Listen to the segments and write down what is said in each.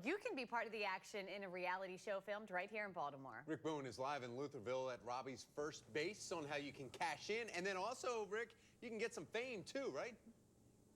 You can be part of the action in a reality show filmed right here in Baltimore. Rick Boone is live in Lutherville at Robbie's First Base on how you can cash in. And then also, Rick, you can get some fame too, right?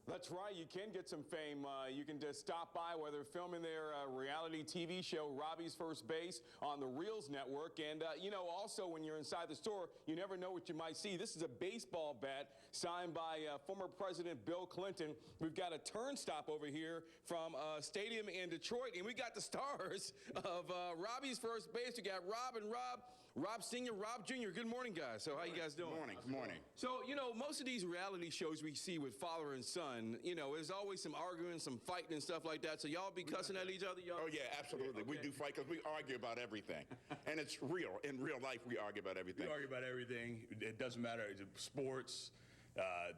That's right. You can get some fame. You can just stop by where they're filming their reality TV show, Robbie's First Base, on the Reels Network. And, you know, also when you're inside the store, you never know what you might see. This is a baseball bat signed by former President Bill Clinton. We've got a turnstop over here from a stadium in Detroit, and we got the stars of Robbie's First Base. We got Rob and Rob, Rob Sr., Rob Jr. Good morning, guys. So how you guys doing? Good morning. Good morning. So, you know, most of these reality shows we see with father and son, you know, there's always some arguing, some fighting and stuff like that. So y'all be cussing at each other? Oh, yeah, absolutely. Okay. We do fight because we argue about everything. And it's real. In real life, we argue about everything. We argue about everything. It doesn't matter. It's sports,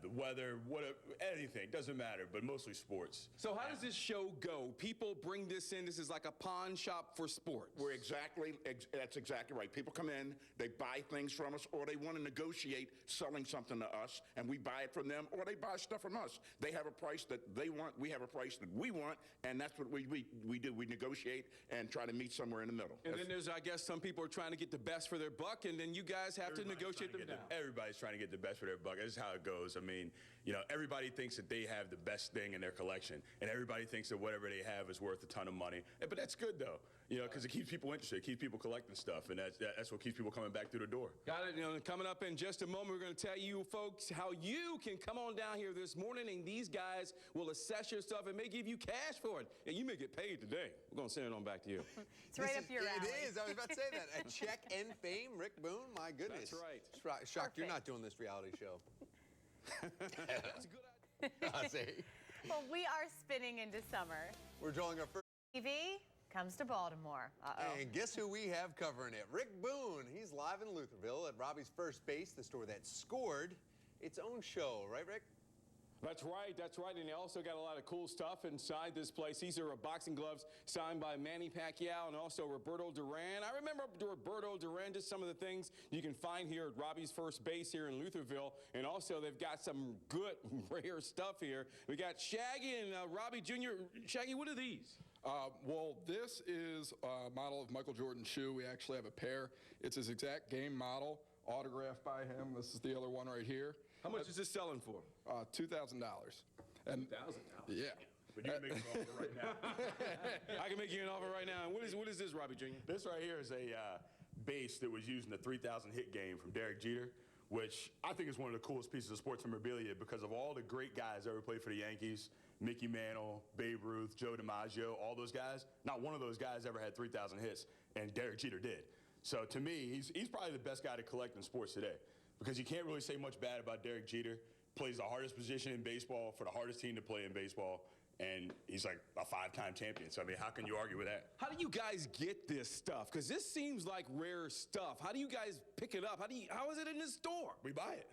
the weather, whatever, anything. Doesn't matter, but mostly sports. So how does this show go? People bring this in. This is like a pawn shop for sports. That's exactly right. People come in, they buy things from us, or they want to negotiate selling something to us, and we buy it from them, or they buy stuff from us. They have a price that they want, we have a price that we want, and that's what we do. We negotiate and try to meet somewhere in the middle. And then there's, I guess, some people are trying to get the best for their buck, and then you guys have to negotiate them down. Everybody's trying to get the best for their buck. That's how it goes. I mean, you know, everybody thinks that they have the best thing in their collection, and everybody thinks that whatever they have is worth a ton of money. But that's good, though, you know, because it keeps people interested, it keeps people collecting stuff, and that's what keeps people coming back through the door. Got it. You know, coming up in just a moment, we're going to tell you folks how you can come on down here this morning, and these guys will assess your stuff and may give you cash for it, and you may get paid today. We're going to send it on back to you. It's right up your alley. It is. I was about to say that. A check and fame, Rick Boone. My goodness. That's right. Shocked you're not doing this reality show. That's a good idea. Well, we are spinning into summer. We're drawing our first TV comes to Baltimore. And guess who we have covering it? Rick Boone. He's live in Lutherville at Robbie's First Base, the store that scored its own show. Right, Rick? That's right, and they also got a lot of cool stuff inside this place. These are boxing gloves signed by Manny Pacquiao and also Roberto Duran. I remember Roberto Duran, just some of the things you can find here at Robbie's First Base here in Lutherville. And also they've got some good, rare stuff here. We got Shaggy and Robbie Jr. Shaggy, what are these? Well, this is a model of Michael Jordan's shoe. We actually have a pair. It's his exact game model, autographed by him. This is the other one right here. How much is this selling for? $2,000. And $2,000? Yeah. But you can make an offer right now. I can make you an offer right now. And what is this, Robbie Jr.? This right here is a base that was used in the 3,000 hit game from Derek Jeter, which I think is one of the coolest pieces of sports memorabilia because of all the great guys that ever played for the Yankees. Mickey Mantle, Babe Ruth, Joe DiMaggio, all those guys. Not one of those guys ever had 3,000 hits, and Derek Jeter did. So to me, he's probably the best guy to collect in sports today because you can't really say much bad about Derek Jeter. Plays the hardest position in baseball for the hardest team to play in baseball, and he's like a 5-time champion. So, I mean, how can you argue with that? How do you guys get this stuff? Because this seems like rare stuff. How do you guys pick it up? How is it in the store? We buy it.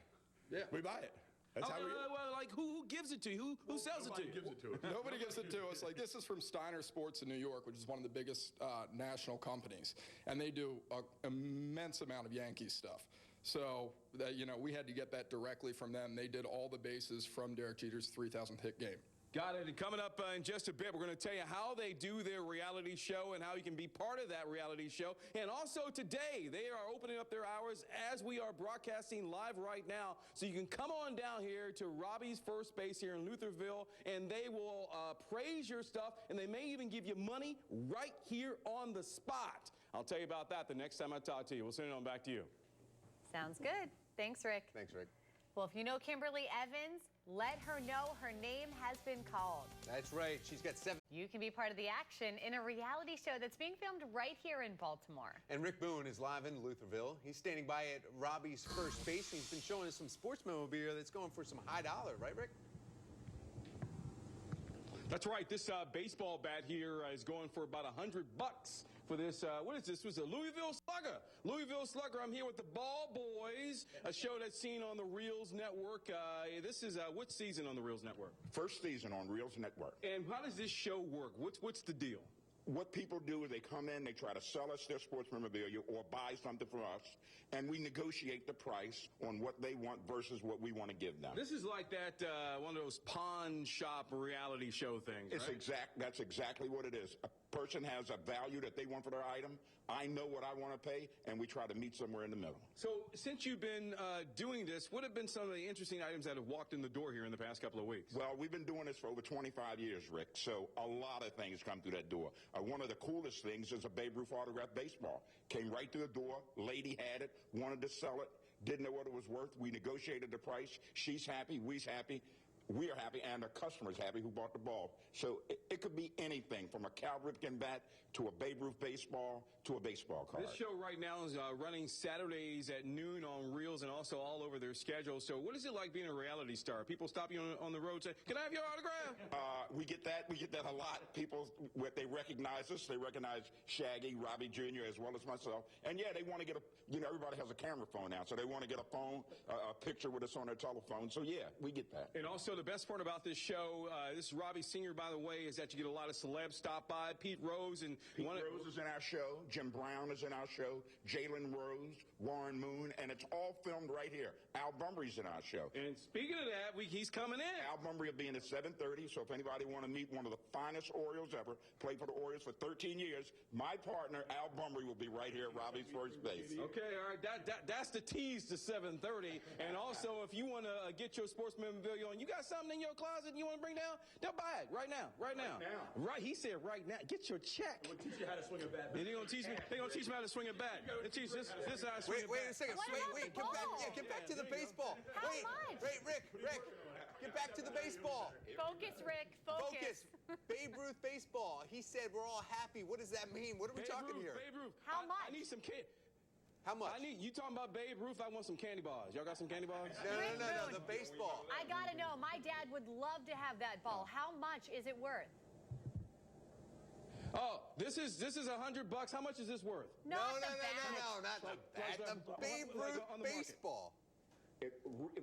Yeah. We buy it. That's how we well, like, who gives it to you? Who sells it to you? Gives it to us. Nobody gives it to us. Like, this is from Steiner Sports in New York, which is one of the biggest national companies. And they do an immense amount of Yankees stuff. So, you know, we had to get that directly from them. They did all the bases from Derek Jeter's 3,000th hit game. Got it. And coming up in just a bit, we're going to tell you how they do their reality show and how you can be part of that reality show. And also today, they are opening up their hours as we are broadcasting live right now. So you can come on down here to Robbie's First Base here in Lutherville, and they will praise your stuff, and they may even give you money right here on the spot. I'll tell you about that the next time I talk to you. We'll send it on back to you. Sounds good. Thanks, Rick. Thanks, Rick. Well, if you know Kimberly Evans, let her know her name has been called. That's right. She's got 7. You can be part of the action in a reality show that's being filmed right here in Baltimore. And Rick Boone is live in Lutherville. He's standing by at Robbie's First Base, and he's been showing us some sports memorabilia that's going for some high dollar, right, Rick? That's right. This baseball bat here is going for about $100 for this. What is this? This was a Louisville Slugger. Louisville Slugger. I'm here with the Ball Boys, a show that's seen on the Reels Network. This is which season on the Reels Network? First season on Reels Network. And how does this show work? What's the deal? what people do is they come in, they try to sell us their sports memorabilia or buy something from us, and we negotiate the price on what they want versus what we want to give them. This is like that one of those pawn shop reality show things, right? That's exactly what it is. A person has a value that they want for their item. I know what I want to pay, and we try to meet somewhere in the middle. So since you've been doing this, what have been some of the interesting items that have walked in the door here in the past couple of weeks? Well, we've been doing this for over 25 years, Rick, so a lot of things come through that door. One of the coolest things is a Babe Ruth autographed baseball. Came right through the door, lady had it, wanted to sell it, didn't know what it was worth. We negotiated the price. She's happy, we's happy. We are happy, and the customer's happy who bought the ball. So it could be anything from a Cal Ripken bat to a Babe Ruth baseball to a baseball card. This show right now is running Saturdays at noon on Reels and also all over their schedule. So what is it like being a reality star? People stop you on the road and say, "Can I have your autograph?" We get that. We get that a lot. People, they recognize us. They recognize Shaggy, Robbie Jr., as well as myself. And yeah, they want to get everybody has a camera phone now, so they want to get a phone, a picture with us on their telephone. So yeah, we get that. And also the best part about this show, this is Robbie Sr., by the way, is that you get a lot of celebs stop by. Pete Rose and Rose is in our show. Jim Brown is in our show. Jalen Rose, Warren Moon, and it's all filmed right here. Al Bunbury's in our show. And speaking of that, he's coming in. Al Bunbury will be in at 7:30. So if anybody want to meet one of the finest Orioles ever, played for the Orioles for 13 years, my partner Al Bunbury will be right here at Robbie's first base. Okay, all right. That's the tease to 7:30. And also, if you want to get your sports memorabilia on, you got something in your closet you want to bring down, they'll buy it right now. Right now. Right. He said right now. Get your check. We'll teach you how to swing a bat. They're gonna teach me. They're gonna teach me how to swing a bat. They teach this how to swing a bat. Wait a second. What about Wait. the ball? Get back to the baseball. How Wait, much? Rick. Get back to the baseball. Focus, Rick. Focus. Babe Ruth baseball. He said we're all happy. What does that mean? What are we talking here? Babe Ruth. How much? I need some candy. How much? You talking about Babe Ruth? I want some candy bars. Y'all got some candy bars? No, the baseball. I gotta know. My dad would love to have that ball. How much is it worth? Oh, this is $100. How much is this worth? No, Not the bat. not the bat. The Babe Ruth baseball.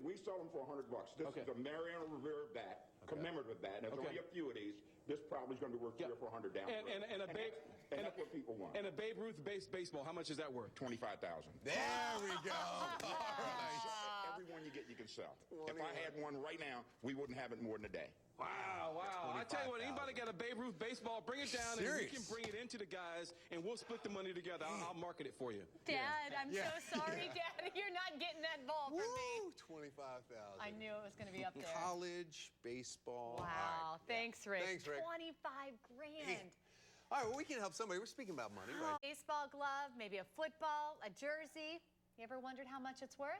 We sell them for $100. This is a Mariano Rivera bat, commemorative bat. And there's only a few of these. This probably is going to be worth $300 or $400 down the road. And that's what people want. And a Babe Ruth baseball, how much is that worth? $25,000. There we go. All right. Every one you get, you can sell. If I had one right now, we wouldn't have it more than a day. Wow. I tell you what, anybody got a Babe Ruth baseball, bring it down and we can bring it into the guys and we'll split the money together. I'll market it for you. Dad, I'm so sorry, Dad. You're not getting that ball from me. $25,000. I knew it was going to be up there. College baseball. Wow. Thanks, Rick. Thanks, Rick. 25 grand. All right, well, we can help somebody. We're speaking about money, right? Baseball glove, maybe a football, a jersey. You ever wondered how much it's worth?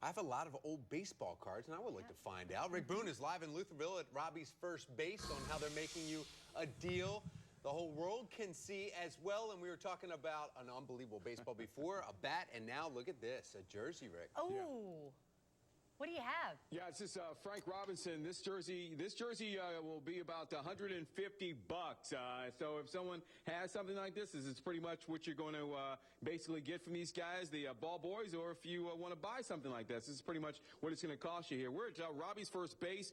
I have a lot of old baseball cards, and I would like to find out. Rick Boone is live in Lutherville at Robbie's first base on how they're making you a deal the whole world can see as well. And we were talking about an unbelievable baseball before, a bat, and now look at this, a jersey, Rick. Oh. Yeah. What do you have? Yeah, it's this Frank Robinson. This jersey will be about $150. So if someone has something like this, it's pretty much what you're going to basically get from these guys, the ball boys, or if you want to buy something like this is pretty much what it's going to cost you here. We're at Robbie's first base.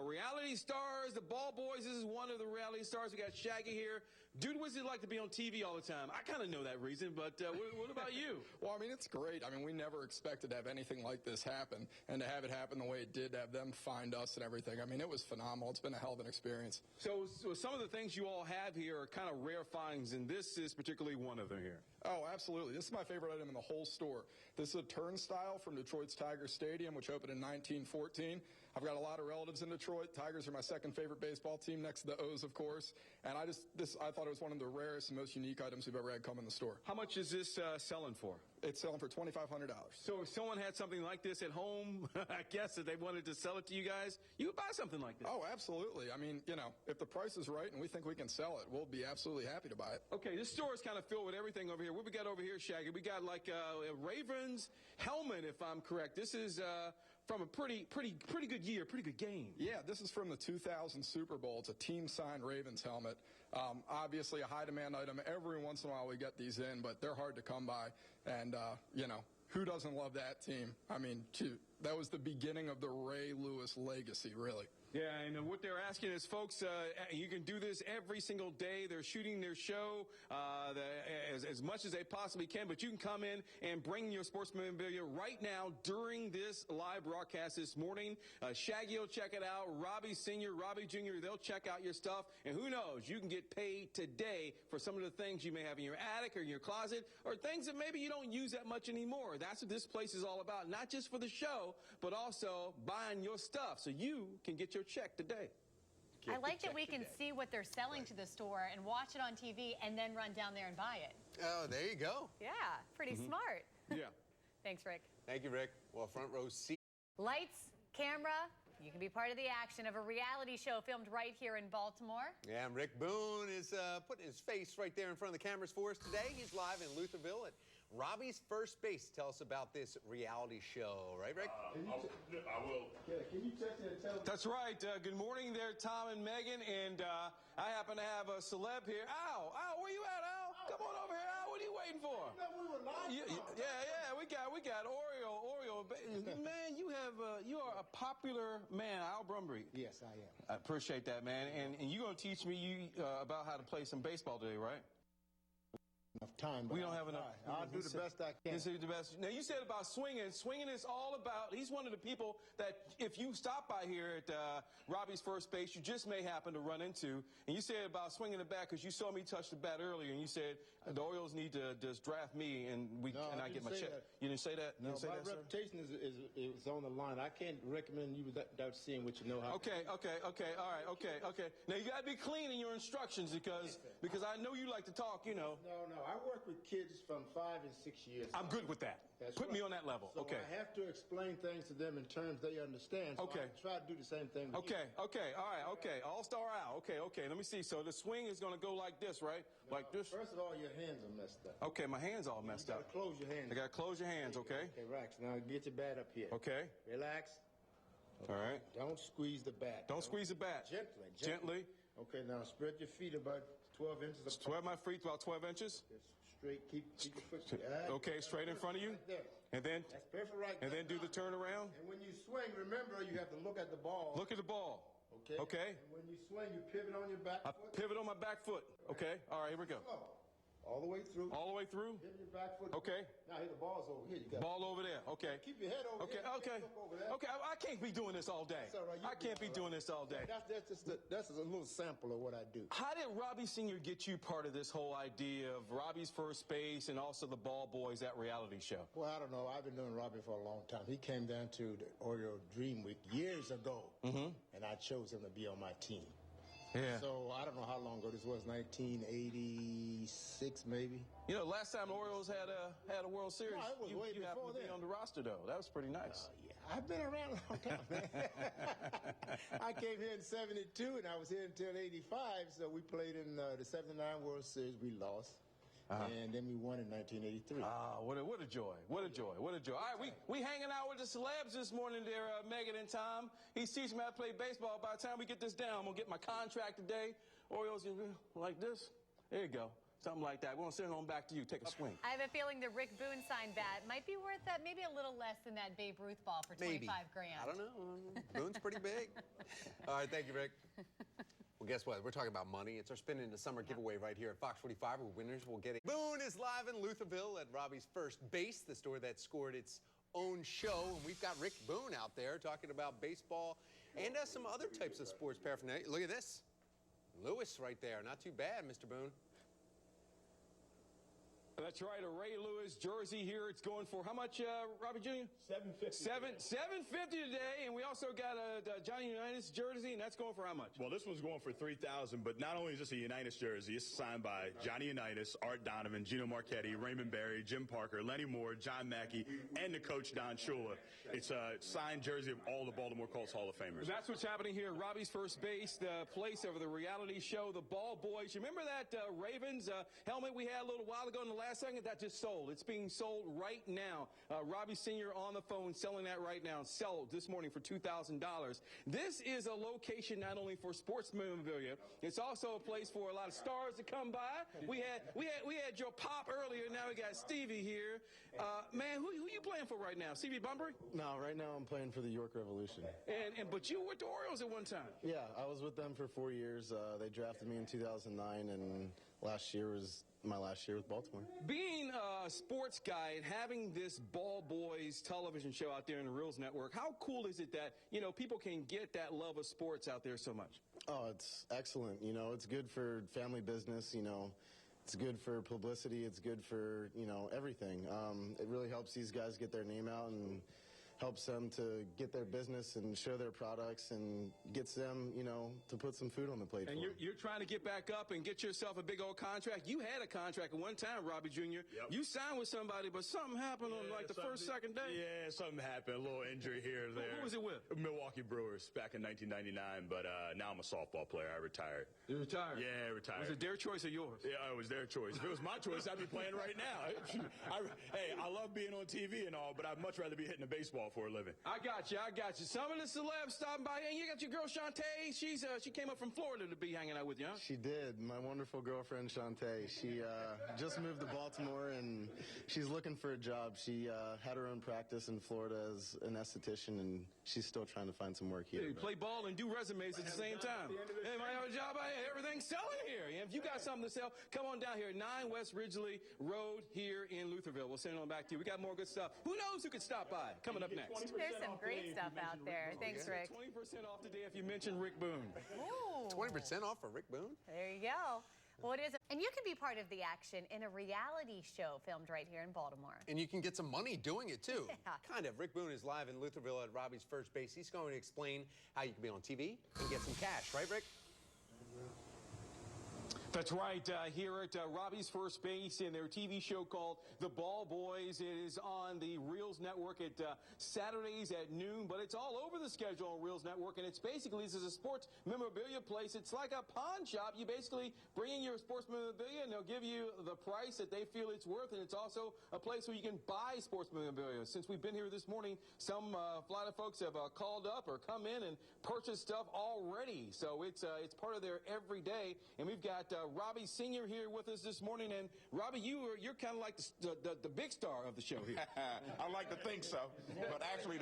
Reality stars, the ball boys. This is one of the reality stars. We got Shaggy here. Dude, what's it like to be on TV all the time? I kind of know that reason, but what about you? Well, I mean, it's great. I mean, we never expected to have anything like this happen, and to have it happen the way it did, to have them find us and everything. I mean, it was phenomenal. It's been a hell of an experience. So some of the things you all have here are kind of rare finds, and this is particularly one of them here. Oh, absolutely. This is my favorite item in the whole store. This is a turnstile from Detroit's Tiger Stadium, which opened in 1914. I've got a lot of relatives in Detroit. Tigers are my second favorite baseball team, next to the O's, of course. And I thought it was one of the rarest and most unique items we've ever had come in the store. How much is this selling for? It's selling for $2,500. So if someone had something like this at home, I guess if they wanted to sell it to you guys, you would buy something like this. Oh, absolutely. I mean, you know, if the price is right and we think we can sell it, we'll be absolutely happy to buy it. Okay, this store is kind of filled with everything over here. What we got over here, Shaggy? We got like a Ravens helmet, if I'm correct. This is from a pretty good year, pretty good game. Yeah, this is from the 2000 Super Bowl. It's a team-signed Ravens helmet. Obviously a high-demand item. Every once in a while we get these in, but they're hard to come by. And, you know, who doesn't love that team? I mean, that was the beginning of the Ray Lewis legacy, really. Yeah, and what they're asking is, folks, you can do this every single day. They're shooting their show as much as they possibly can, but you can come in and bring your sports memorabilia right now during this live broadcast this morning. Shaggy will check it out. Robbie Sr., Robbie Jr., they'll check out your stuff. And who knows, you can get paid today for some of the things you may have in your attic or in your closet, or things that maybe you don't use that much anymore. That's what this place is all about, not just for the show, but also buying your stuff so you can get your check today. I like that we can see what they're selling to the store and watch it on TV and then run down there and buy it. Oh, there you go. Yeah, pretty smart. Yeah. Thanks, Rick. Thank you, Rick. Well, front row seat. Lights, camera, you can be part of the action of a reality show filmed right here in Baltimore. Yeah, and Rick Boone is putting his face right there in front of the cameras for us today. He's live in Lutherville at Robbie's First Base. Tell us about this reality show, right, Rick? I will. Yeah, can you check that television? That's right. Good morning there, Tom and Megan. And I happen to have a celeb here. Al, where you at, Al? Come on over here, Al. What are you waiting for? No, we were live. Yeah. We got Oreo. Man, you are a popular man, Al Brumby. Yes, I am. I appreciate that, man. And you're going to teach me about how to play some baseball today, right? Enough time. We don't have enough. I'll do the best I can. You the best. Now, you said about swinging. Swinging is all about, he's one of the people that if you stop by here at Robbie's First Base, you just may happen to run into. And you said about swinging the bat because you saw me touch the bat earlier, and you said the Orioles need to just draft me and I get my check. That. You didn't say that? You No, didn't say my that, sir? reputation is on the line. I can't recommend you without seeing what you know how. Okay. All right. Okay. Now, you got to be clean in your instructions because I know you like to talk, you know. No. I work with kids from 5 and 6 years. I'm good with that. That's Put right. me on that level. So Okay. I have to explain things to them in terms they understand. So Okay. I try to do the same thing with you. Okay. All right. Okay. All-star out. Okay. Let me see. So the swing is going to go like this, right? Like this? First of all, your hands are messed up. Okay, my hands all messed You up. gotta close your hands. I got to close your hands, okay? Okay, relax. Now get your bat up here. Okay. Relax. All right. Don't squeeze the bat. Don't squeeze the bat. Gently. Okay, now spread your feet about 12 inches apart. 12 my feet, about 12 inches. Just straight. Keep your foot straight. Okay, straight in front of you. Right there. And then That's perfect right and there. then do the turnaround. And when you swing, remember you have to look at the ball. Look at the ball. Okay. Okay. And when you swing, you pivot on your back I foot. pivot on my back foot. Okay. All right, here we go. Slow. All the way through. All the way through. Pivot your back foot. Okay. Now here the ball's over here. You got Ball over there. Okay. Keep your head over Okay. here. Okay. Look over there. Okay. I can't be doing this all day. That's all right. I can't be doing this all day. That's a little sample of what I do. How did Robbie Sr. get you part of this whole idea of Robbie's First Base and also the Ball Boys, that reality show? Well, I don't know. I've been knowing Robbie for a long time. He came down to the Oriole Dream Week years ago, and I chose him to be on my team. Yeah. So I don't know how long ago this was, 1986 maybe. You know, last time the Orioles had a World Series, No, it was you way happened before to be then. on the roster, though. That was pretty nice. Yeah, I've been around a long time, man. I came here in 72, and I was here until 85, so we played in the 79 World Series. We lost. And then we won in 1983. Ah, what a joy. What a joy. All right, we hanging out with the celebs this morning there, Megan and Tom. He's teaching me how to play baseball. By the time we get this down, I'm going to get my contract today. Orioles, like this. There you go. Something like that. We're going to send it on back to you. Take a swing. I have a feeling the Rick Boone signed bat might be worth that, maybe a little less than that Babe Ruth ball for 25 grand. I don't know. Boone's pretty big. All right, thank you, Rick. Well, guess what? We're talking about money. It's our Spin in the Summer giveaway right here at FOX45, where winners will get it. Boone is live in Lutherville at Robbie's First Base, the store that scored its own show. And we've got Rick Boone out there talking about baseball and some other types of sports paraphernalia. Look at this. Lewis right there. Not too bad, Mr. Boone. That's right, a Ray Lewis jersey here. It's going for how much, Robbie Jr.? $750. $750 today, and we also got a Johnny Unitas jersey, and that's going for how much? Well, this one's going for $3,000, but not only is this a Unitas jersey, it's signed by Johnny Unitas, Art Donovan, Gino Marchetti, Raymond Barry, Jim Parker, Lenny Moore, John Mackey, and the coach Don Shula. It's a signed jersey of all the Baltimore Colts Hall of Famers. That's what's happening here at Robbie's First Base, the place of the reality show, the Ball Boys. You remember that Ravens helmet we had a little while ago in the last second, that just sold. It's being sold right now. Robbie Sr. on the phone selling that right now. Sold this morning for $2,000. This is a location not only for sports memorabilia, it's also a place for a lot of stars to come by. We had your Pop earlier. Now we got Stevie here. Man, who you playing for right now? Stevie Bunbury? No, right now I'm playing for the York Revolution. But you were with the Orioles at one time. Yeah, I was with them for 4 years. They drafted me in 2009, and last year was my last year with Baltimore. Being a sports guy and having this Ball Boys television show out there in the Reels Network, how cool is it that, people can get that love of sports out there so much? Oh, it's excellent. It's good for family business, It's good for publicity. It's good for, everything. It really helps these guys get their name out and helps them to get their business and show their products and gets them, to put some food on the plate. And you're trying to get back up and get yourself a big old contract. You had a contract at one time, Robbie Jr. Yep. You signed with somebody, but something happened on the first, second day. Yeah, something happened. A little injury here or there. Who was it with? Milwaukee Brewers back in 1999, but now I'm a softball player. I retired. You retired? Yeah, I retired. Was it their choice or yours? Yeah, it was their choice. If it was my choice, I'd be playing right now. I love being on TV and all, but I'd much rather be hitting a baseball for a living. I got you. Some of the celebs stopping by, and you got your girl Shantae. She came up from Florida to be hanging out with you, huh? She did. My wonderful girlfriend, Shantae. She just moved to Baltimore, and she's looking for a job. She had her own practice in Florida as an esthetician, and she's still trying to find some work here. You play ball and do resumes at the same time. Hey, might have a job. Everything's selling here. If you got something to sell, come on down here, 9 West Ridgely Road here in Lutherville. We'll send it on back to you. We got more good stuff. Who knows who could stop by? Coming up next. There's some great stuff out there. Thanks, Rick. 20% off today if you mention Rick Boone. Ooh. 20% off for Rick Boone? There you go. Well, it is. And you can be part of the action in a reality show filmed right here in Baltimore. And you can get some money doing it, too. Yeah. Kind of. Rick Boone is live in Lutherville at Robbie's first base. He's going to explain how you can be on TV and get some cash. Right, Rick? That's right, here at Robbie's first base in their TV show called The Ball Boys. It is on the Reels Network at Saturdays at noon, but it's all over the schedule on Reels Network, and it's basically, this is a sports memorabilia place. It's like a pawn shop. You basically bring in your sports memorabilia, and they'll give you the price that they feel it's worth, and it's also a place where you can buy sports memorabilia. Since we've been here this morning, some a lot of folks have called up or come in and purchased stuff already, so it's part of their everyday, and we've got Robbie Sr. here with us this morning. And Robbie, you're kind of like the big star of the show here. I like to think so, but actually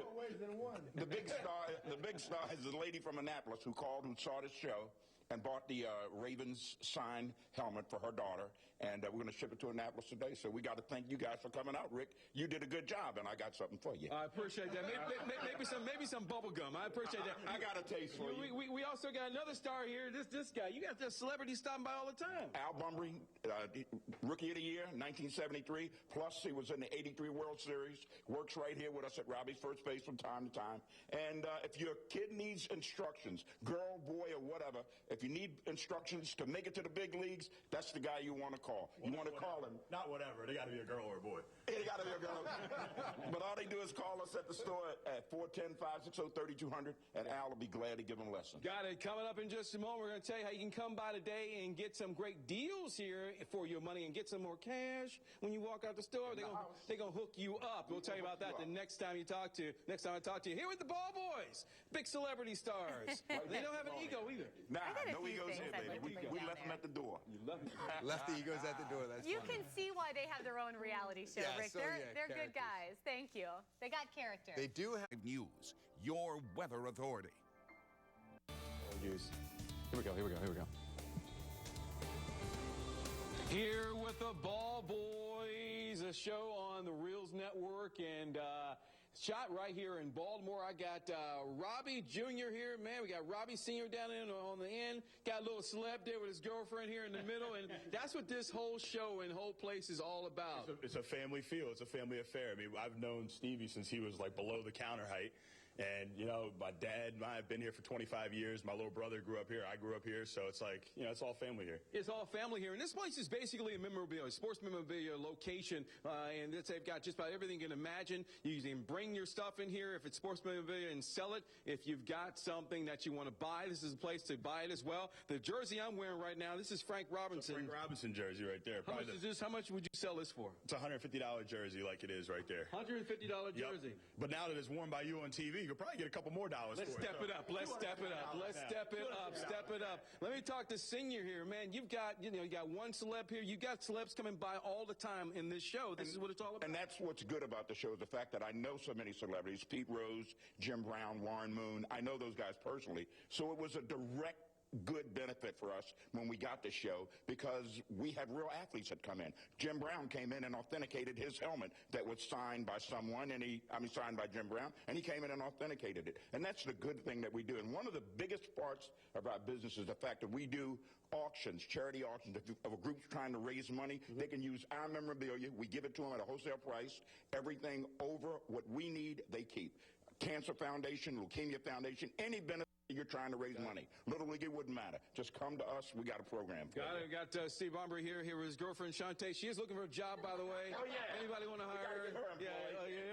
the big star is the lady from Annapolis who called and saw this show and bought the Ravens signed helmet for her daughter, and we're going to ship it to Annapolis today. So we got to thank you guys for coming out, Rick. You did a good job, and I got something for you. I appreciate that. Maybe some bubble gum. I appreciate that. I got a taste for you. We also got another star here. This guy. You got this celebrity stopping by all the time. Al Bunbury, Rookie of the Year, 1973. Plus, he was in the '83 World Series. Works right here with us at Robbie's first base from time to time. And if your kid needs instructions, girl, boy, or whatever, if you need instructions to make it to the big leagues, that's the guy you want to call. You want to call him. Not whatever. They got to be a girl or a boy. They got to be a girl. But all they do is call us at the store at 410-560-3200, and Al will be glad to give them a lesson. Got it. Coming up in just a moment, we're going to tell you how you can come by today and get some great deals here for your money and get some more cash when you walk out the store. They're going to hook you up. We'll tell you about that the next time I talk to you. Here with the Ball Boys, big celebrity stars. They don't have an ego either. Nah, no egos here, baby. We left them at the door. You love me. Left the egos at the door. That's You funny. can see why they have their own reality show, Yeah, Rick. so, They're good characters. guys. Thank you. They got character. They do have... News, your weather authority. Here we go. Here with the Ball Boys, a show on the Reels Network, and shot right here in Baltimore. I got Robbie Jr. here, man. We got Robbie Sr. down in on the end. Got a little celeb there with his girlfriend here in the middle, and that's what this whole show and whole place is all about. It's a family feel. It's a family affair. I mean, I've known Stevie since he was like below the counter height. And, you know, my dad and I have been here for 25 years. My little brother grew up here. I grew up here. So it's like, you know, it's all family here. It's all family here. And this place is basically a memorabilia, sports memorabilia location. And they've got just about everything you can imagine. You can bring your stuff in here if it's sports memorabilia and sell it. If you've got something that you want to buy, this is a place to buy it as well. The jersey I'm wearing right now, this is Frank Robinson. Frank Robinson jersey right there. How much is this? How much would you sell this for? It's a $150 jersey like it is right there. $150 jersey. Yep. But now that it's worn by you on TV, you'll probably get a couple more dollars Let's for step it. it up. Let's step it up. Let's step it up. Step it up. Let me talk to Senior here, man. You've got, you got one celeb here. You got celebs coming by all the time in this show. This is what it's all about. And that's what's good about the show is the fact that I know so many celebrities, Pete Rose, Jim Brown, Warren Moon. I know those guys personally. So it was a direct good benefit for us when we got the show because we had real athletes that come in. Jim Brown came in and authenticated his helmet that was signed by someone, and signed by Jim Brown, and he came in and authenticated it. And that's the good thing that we do. And one of the biggest parts of our business is the fact that we do auctions, charity auctions. If a group's trying to raise money, they can use our memorabilia. We give it to them at a wholesale price. Everything over what we need, they keep. Cancer Foundation, Leukemia Foundation, any benefit you're trying to raise money. Little League, it wouldn't matter. Just come to us. We got a program. Got it. We got Steve Bomber here with his girlfriend, Shantae. She is looking for a job, by the way. Oh, yeah. Anybody want to hire her? Yeah,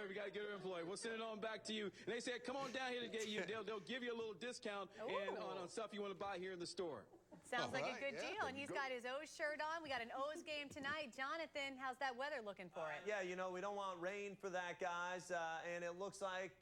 we got to get her employed. We'll send it on back to you. And they said, come on down here to get you. They'll give you a little discount and on stuff you want to buy here in the store. Sounds like a right, good yeah, deal. And he's got his O's shirt on. We got an O's game tonight. Jonathan, how's that weather looking for it? Yeah, we don't want rain for that, guys. And it looks like